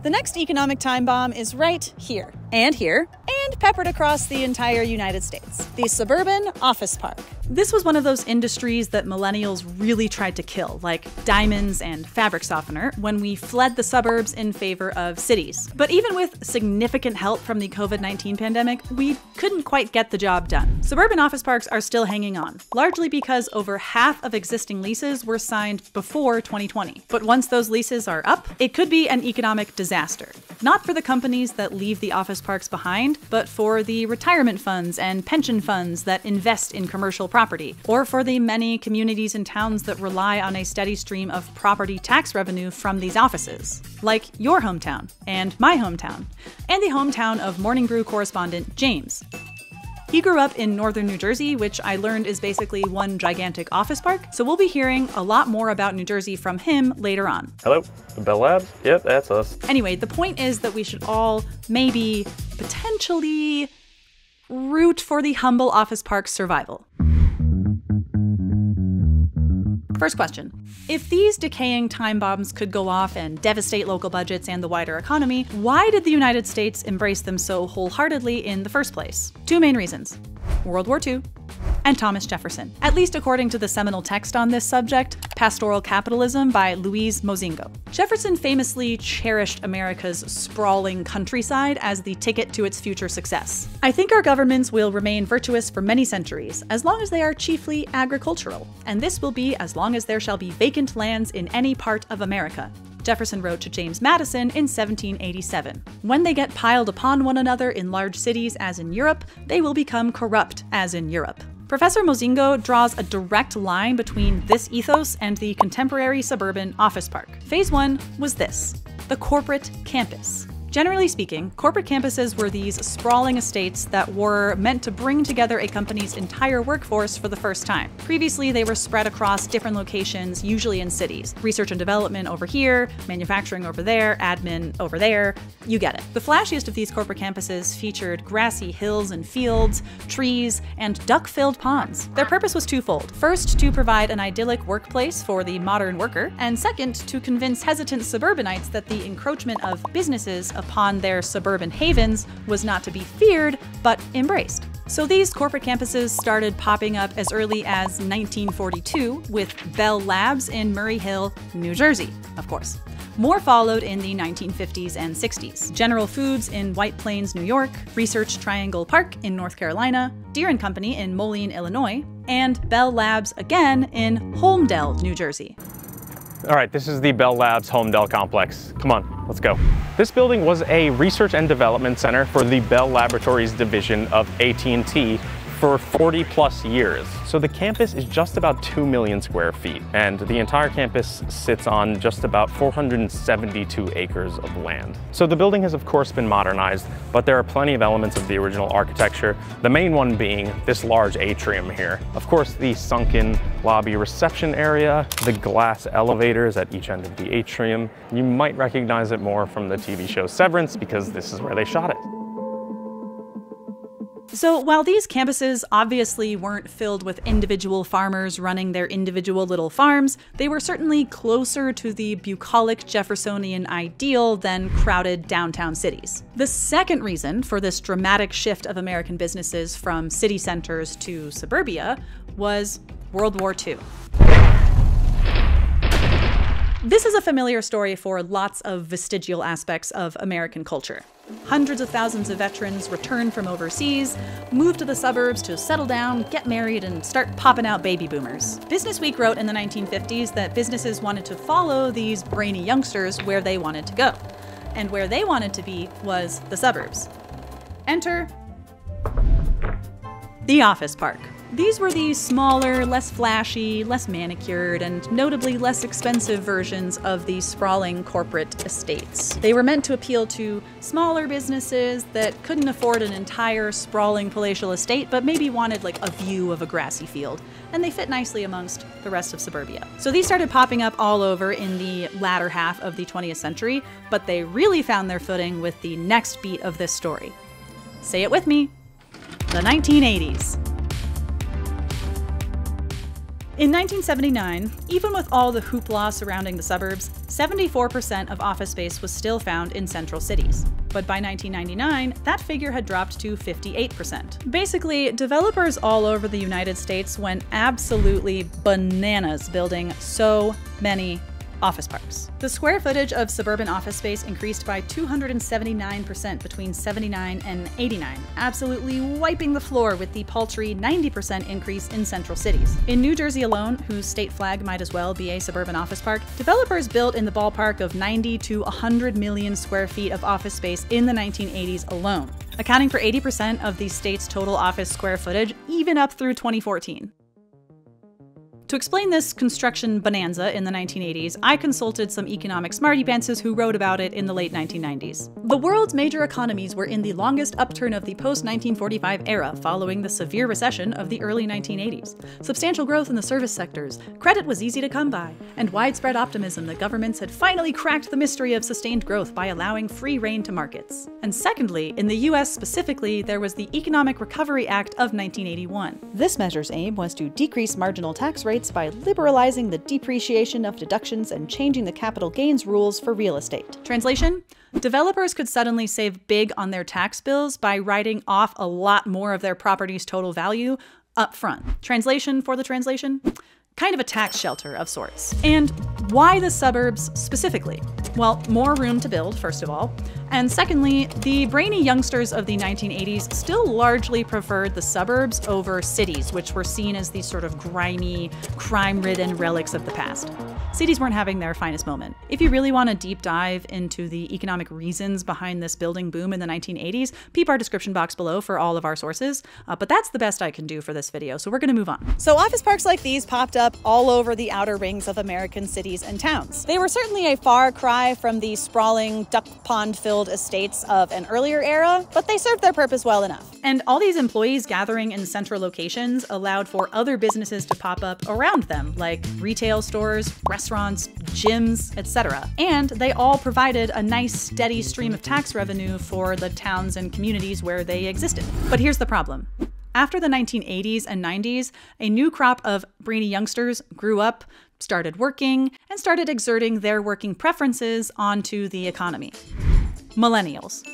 The next economic time bomb is right here, and here, and peppered across the entire United States. The suburban office park. This was one of those industries that millennials really tried to kill, like diamonds and fabric softener, when we fled the suburbs in favor of cities. But even with significant help from the COVID-19 pandemic, we couldn't quite get the job done. Suburban office parks are still hanging on, largely because over half of existing leases were signed before 2020. But once those leases are up, it could be an economic disaster. Not for the companies that leave the office parks behind, but for the retirement funds and pension funds that invest in commercial property, or for the many communities and towns that rely on a steady stream of property tax revenue from these offices, like your hometown, and my hometown, and the hometown of Morning Brew correspondent James. He grew up in northern New Jersey, which I learned is basically one gigantic office park, so we'll be hearing a lot more about New Jersey from him later on. Hello, Bell Labs? Yep, that's us. Anyway, the point is that we should all maybe, potentially, root for the humble office park's survival. First question. If these decaying time bombs could go off and devastate local budgets and the wider economy, why did the United States embrace them so wholeheartedly in the first place? Two main reasons: World War II and Thomas Jefferson. At least according to the seminal text on this subject, Pastoral Capitalism by Louise Mozingo. Jefferson famously cherished America's sprawling countryside as the ticket to its future success. I think our governments will remain virtuous for many centuries, as long as they are chiefly agricultural, and this will be as long as there shall be vacant lands in any part of America, Jefferson wrote to James Madison in 1787. When they get piled upon one another in large cities as in Europe, they will become corrupt as in Europe. Professor Mozingo draws a direct line between this ethos and the contemporary suburban office park. Phase 1 was this: the corporate campus. Generally speaking, corporate campuses were these sprawling estates that were meant to bring together a company's entire workforce for the first time. Previously, they were spread across different locations, usually in cities. Research and development over here, manufacturing over there, admin over there, you get it. The flashiest of these corporate campuses featured grassy hills and fields, trees, and duck-filled ponds. Their purpose was twofold. First, to provide an idyllic workplace for the modern worker, and second, to convince hesitant suburbanites that the encroachment of businesses upon their suburban havens was not to be feared, but embraced. So these corporate campuses started popping up as early as 1942 with Bell Labs in Murray Hill, New Jersey, of course. More followed in the 1950s and 60s. General Foods in White Plains, New York, Research Triangle Park in North Carolina, Deere & Company in Moline, Illinois, and Bell Labs again in Holmdel, New Jersey. All right, this is the Bell Labs Holmdel complex. Come on, let's go. This building was a research and development center for the Bell Laboratories division of AT&T for 40 plus years. So the campus is just about 2 million square feet, and the entire campus sits on just about 472 acres of land. So the building has of course been modernized, but there are plenty of elements of the original architecture, the main one being this large atrium here. Of course, the sunken lobby reception area, the glass elevators at each end of the atrium. You might recognize it more from the TV show Severance because this is where they shot it. So while these campuses obviously weren't filled with individual farmers running their individual little farms, they were certainly closer to the bucolic Jeffersonian ideal than crowded downtown cities. The second reason for this dramatic shift of American businesses from city centers to suburbia was World War II. This is a familiar story for lots of vestigial aspects of American culture. Hundreds of thousands of veterans return from overseas, move to the suburbs to settle down, get married, and start popping out baby boomers. Businessweek wrote in the 1950s that businesses wanted to follow these brainy youngsters where they wanted to go. And where they wanted to be was the suburbs. Enter the office park. These were the smaller, less flashy, less manicured, and notably less expensive versions of the sprawling corporate estates. They were meant to appeal to smaller businesses that couldn't afford an entire sprawling palatial estate, but maybe wanted like a view of a grassy field, and they fit nicely amongst the rest of suburbia. So these started popping up all over in the latter half of the 20th century, but they really found their footing with the next beat of this story. Say it with me, the 1980s. In 1979, even with all the hoopla surrounding the suburbs, 74% of office space was still found in central cities. But by 1999, that figure had dropped to 58%. Basically, developers all over the United States went absolutely bananas building so many office parks. The square footage of suburban office space increased by 279% between 79 and 89, absolutely wiping the floor with the paltry 90% increase in central cities. In New Jersey alone, whose state flag might as well be a suburban office park, developers built in the ballpark of 90 to 100 million square feet of office space in the 1980s alone, accounting for 80% of the state's total office square footage, even up through 2014. To explain this construction bonanza in the 1980s, I consulted some economic smarty-pantses who wrote about it in the late 1990s. The world's major economies were in the longest upturn of the post-1945 era, following the severe recession of the early 1980s. Substantial growth in the service sectors, credit was easy to come by, and widespread optimism that governments had finally cracked the mystery of sustained growth by allowing free rein to markets. And secondly, in the US specifically, there was the Economic Recovery Act of 1981. This measure's aim was to decrease marginal tax rates by liberalizing the depreciation of deductions and changing the capital gains rules for real estate. Translation? Developers could suddenly save big on their tax bills by writing off a lot more of their property's total value up front. Translation for the translation? Kind of a tax shelter of sorts. And why the suburbs specifically? Well, more room to build, first of all. And secondly, the brainy youngsters of the 1980s still largely preferred the suburbs over cities, which were seen as these sort of grimy, crime-ridden relics of the past. Cities weren't having their finest moment. If you really want to deep dive into the economic reasons behind this building boom in the 1980s, peep our description box below for all of our sources. But that's the best I can do for this video, so we're going to move on. So office parks like these popped up all over the outer rings of American cities and towns. They were certainly a far cry from the sprawling, duck pond-filled estates of an earlier era, but they served their purpose well enough. And all these employees gathering in central locations allowed for other businesses to pop up around them, like retail stores, restaurants, gyms, etc. And they all provided a nice, steady stream of tax revenue for the towns and communities where they existed. But here's the problem. After the 1980s and 90s, a new crop of brainy youngsters grew up, started working, and started exerting their working preferences onto the economy. Millennials.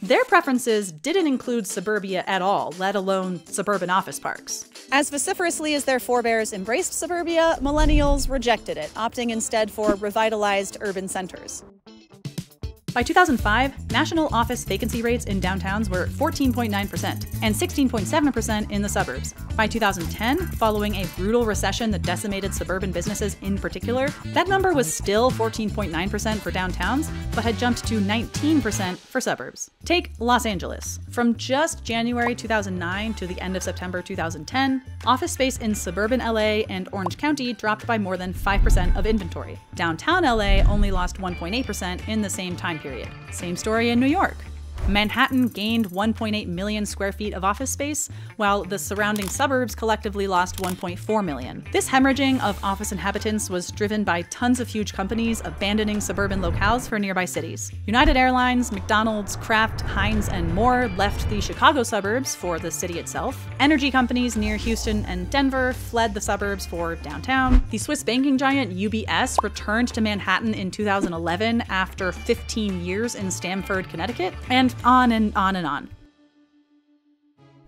Their preferences didn't include suburbia at all, let alone suburban office parks. As vociferously as their forebears embraced suburbia, millennials rejected it, opting instead for revitalized urban centers. By 2005, national office vacancy rates in downtowns were 14.9% and 16.7% in the suburbs. By 2010, following a brutal recession that decimated suburban businesses in particular, that number was still 14.9% for downtowns, but had jumped to 19% for suburbs. Take Los Angeles. From just January 2009 to the end of September 2010, office space in suburban LA and Orange County dropped by more than 5% of inventory. Downtown LA only lost 1.8% in the same time period. Same story in New York. Manhattan gained 1.8 million square feet of office space, while the surrounding suburbs collectively lost 1.4 million. This hemorrhaging of office inhabitants was driven by tons of huge companies abandoning suburban locales for nearby cities. United Airlines, McDonald's, Kraft, Heinz, and more left the Chicago suburbs for the city itself. Energy companies near Houston and Denver fled the suburbs for downtown. The Swiss banking giant UBS returned to Manhattan in 2011 after 15 years in Stamford, Connecticut, and on and on and on.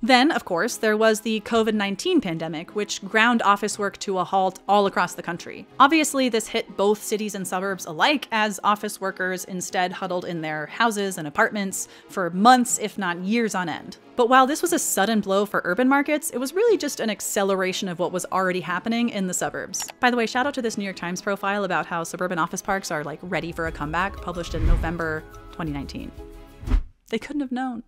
Then, of course, there was the COVID-19 pandemic, which ground office work to a halt all across the country. Obviously, this hit both cities and suburbs alike, as office workers instead huddled in their houses and apartments for months, if not years on end. But while this was a sudden blow for urban markets, it was really just an acceleration of what was already happening in the suburbs. By the way, shout out to this New York Times profile about how suburban office parks are like ready for a comeback, published in November 2019. They couldn't have known.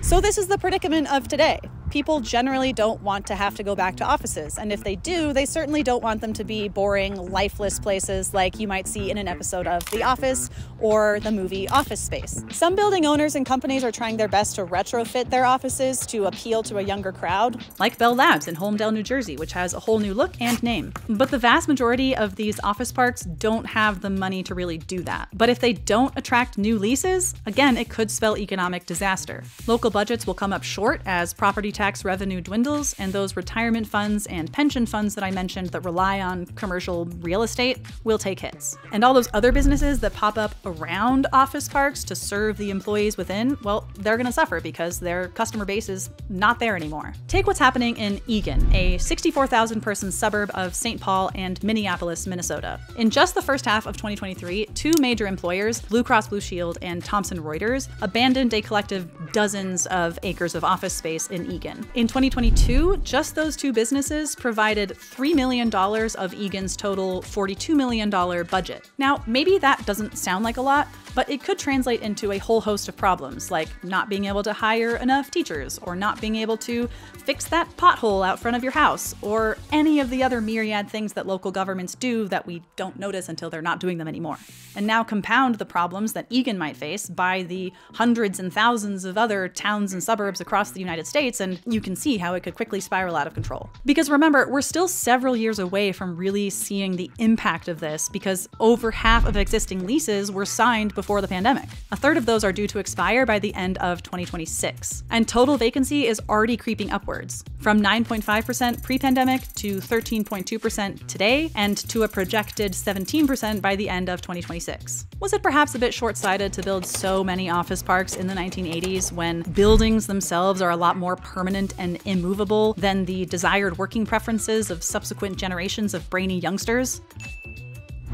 So this is the predicament of today. People generally don't want to have to go back to offices, and if they do, they certainly don't want them to be boring, lifeless places like you might see in an episode of The Office or the movie Office Space. Some building owners and companies are trying their best to retrofit their offices to appeal to a younger crowd, like Bell Labs in Holmdel, New Jersey, which has a whole new look and name. But the vast majority of these office parks don't have the money to really do that. But if they don't attract new leases, again, it could spell economic disaster. Local budgets will come up short as property tax revenue dwindles, and those retirement funds and pension funds that I mentioned that rely on commercial real estate will take hits. And all those other businesses that pop up around office parks to serve the employees within, well, they're gonna suffer because their customer base is not there anymore. Take what's happening in Eagan, a 64,000 person suburb of St. Paul and Minneapolis, Minnesota. In just the first half of 2023, two major employers, Blue Cross Blue Shield and Thomson Reuters, abandoned a collective dozens of acres of office space in Eagan. In 2022, just those two businesses provided $3 million of Eagan's total $42 million budget. Now, maybe that doesn't sound like a lot, but it could translate into a whole host of problems, like not being able to hire enough teachers, or not being able to fix that pothole out front of your house, or any of the other myriad things that local governments do that we don't notice until they're not doing them anymore. And now compound the problems that Eagan might face by the hundreds and thousands of other towns and suburbs across the United States, and you can see how it could quickly spiral out of control. Because remember, we're still several years away from really seeing the impact of this, because over half of existing leases were signed before the pandemic. A third of those are due to expire by the end of 2026. And total vacancy is already creeping upwards, from 9.5% pre-pandemic to 13.2% today, and to a projected 17% by the end of 2026. Was it perhaps a bit short-sighted to build so many office parks in the 1980s when buildings themselves are a lot more permanent and immovable than the desired working preferences of subsequent generations of brainy youngsters?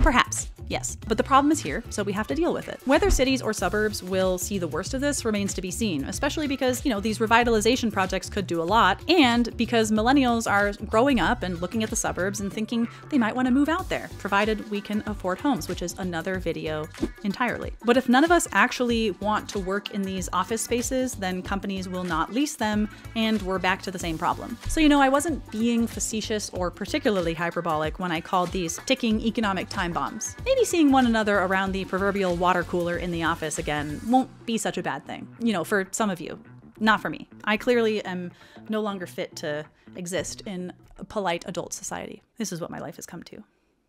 Perhaps. Yes, but the problem is here, so we have to deal with it. Whether cities or suburbs will see the worst of this remains to be seen, especially because, these revitalization projects could do a lot, and because millennials are growing up and looking at the suburbs and thinking they might want to move out there, provided we can afford homes, which is another video entirely. But if none of us actually want to work in these office spaces, then companies will not lease them, and we're back to the same problem. So, I wasn't being facetious or particularly hyperbolic when I called these ticking economic time bombs. Maybe seeing one another around the proverbial water cooler in the office again won't be such a bad thing. For some of you. Not for me. I clearly am no longer fit to exist in a polite adult society. This is what my life has come to.